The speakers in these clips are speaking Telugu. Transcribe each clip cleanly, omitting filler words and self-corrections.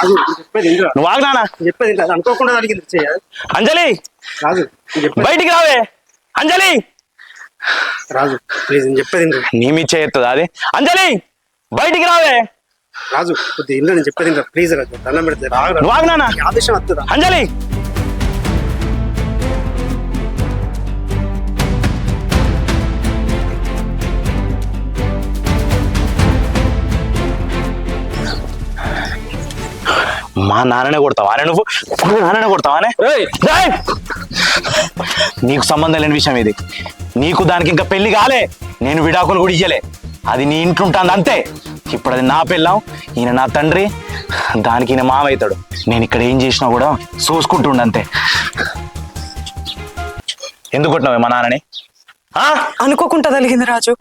రాజు చెప్పేది ఇంద్ర నువ్వు ఆగ్నానా చెప్పేది ఇంద్ర అనుకోకుండా అడిగింది అంజలి రాజు బయటికి రావే అంజలి రాజు ప్లీజ్ నేను చెప్పేది ఇంద్ర నీ మీద చేయొద్దు అది అంజలి బయటికి రావే రాజు కొద్ది ఇంద్ర నేను చెప్పేది ఇంద్ర ప్లీజ్ రాజు దండం పెడితే నువ్వు ఆగ్నానా ఆదేశం వస్తుందా అంజలి మా నాన్ననే కొడతావానే నువ్వు మా నాన్ననే కొడతావానే ఏయ్! నీకు సంబంధం లేని విషయం ఇది నీకు దానికి ఇంకా పెళ్లి కాలే నేను విడాకులు కూడా ఇయ్యలే అది నీ ఇంట్లో ఉంటుంది అంతే ఇప్పుడు అది నా పెళ్ళాం ఈయన నా తండ్రి దానికి ఈయన మావవుతాడు నేను ఇక్కడ ఏం చేసినా కూడా చూసుకుంటుండ అంతే ఎందుకు కొట్టినావే మా నాన్నని అనుకోకుండా తలిగింది రాజు.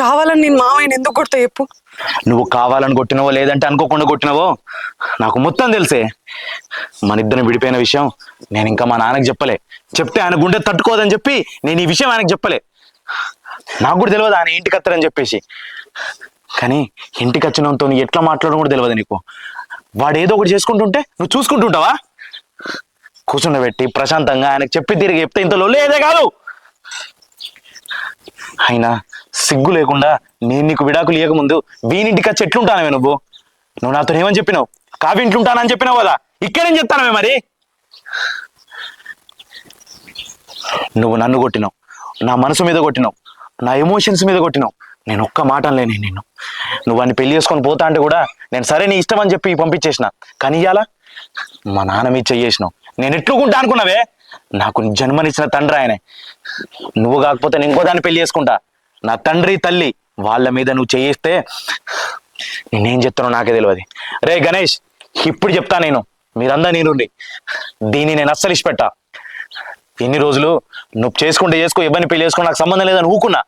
కావాలని నేను మామయ్యని ఎందుకు కొడతా చెప్పు. నువ్వు కావాలని కొట్టినవో లేదంటే అనుకోకుండా కొట్టినవో నాకు మొత్తం తెలిసే. మన ఇద్దరిని విడిపోయిన విషయం నేను ఇంకా మా నాన్నకి చెప్పలే. చెప్తే ఆయన గుండె తట్టుకోదని చెప్పి నేను ఈ విషయం ఆయనకు చెప్పలే. నాకు కూడా తెలియదు ఆయన ఇంటికి వస్తారని చెప్పేసి. కానీ ఇంటికి వచ్చినంతో ఎట్లా మాట్లాడడం కూడా తెలియదు నీకు. వాడు ఏదో ఒకటి చేసుకుంటుంటే నువ్వు చూసుకుంటుంటావా? కూర్చుండబెట్టి ప్రశాంతంగా ఆయనకు చెప్పి తిరిగి చెప్తే ఇంత లొల్లేదే కాదు. అయినా సిగ్గు లేకుండా నేను నీకు విడాకులు ఇవ్వకముందు వీనింటికి వచ్చి ఎట్లుంటానవే నువ్వు నాతో ఏమని చెప్పినావు? కావి ఇంట్లుంటానని చెప్పినావు కదా, ఇక్కడేం చెప్తానవే మరి? నువ్వు నన్ను కొట్టినావు, నా మనసు మీద కొట్టినావు, నా ఎమోషన్స్ మీద కొట్టినావు. నేను ఒక్క మాట అనలేని నిన్ను. నువ్వు వాడిని పెళ్లి చేసుకొని పోతా అంటే కూడా నేను సరే నీ ఇష్టం అని చెప్పి పంపించేసిన. కానీ ఇయ్యాల మా నాన్న మీద చెయ్యేసినావు. నేను ఎట్లుకుంటా అనుకున్నావే? నాకు జన్మనిచ్చిన తండ్రి ఆయనే. నువ్వు కాకపోతే నేను ఇంకో దాన్ని పెళ్లి చేసుకుంటా. నా తండ్రి తల్లి వాళ్ళ మీద నువ్వు చేయిస్తే నేనేం చెప్తానో నాకే తెలియదు. రే గణేష్, ఇప్పుడు చెప్తా నేను, మీరందరూ నేనుండి దీన్ని నేను అస్సలు ఇష్టపెట్టా. ఎన్ని రోజులు నువ్వు చేసుకుంటే చేసుకో, ఎవరిని పెళ్లి చేసుకో, నాకు సంబంధం లేదని ఊకున్నా.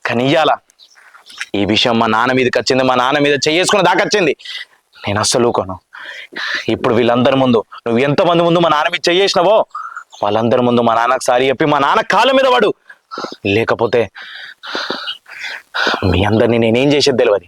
కానీ ఇయ్యాల ఈ విషయం మా నాన్న మీదకి వచ్చింది, మా నాన్న మీద చేసుకున్న దాకా వచ్చింది. నేను అస్సలు ఊకోను. ఇప్పుడు వీళ్ళందరి ముందు నువ్వు ఎంతమంది ముందు మా నాన్న మీద చేసినావో వాళ్ళందరి ముందు మా నాన్నకు సారీ చెప్పి మా నాన్న కాళ్ళ మీద పడు. లేకపోతే మీ అందరినీ నేనేం చేసేది తెలియదు.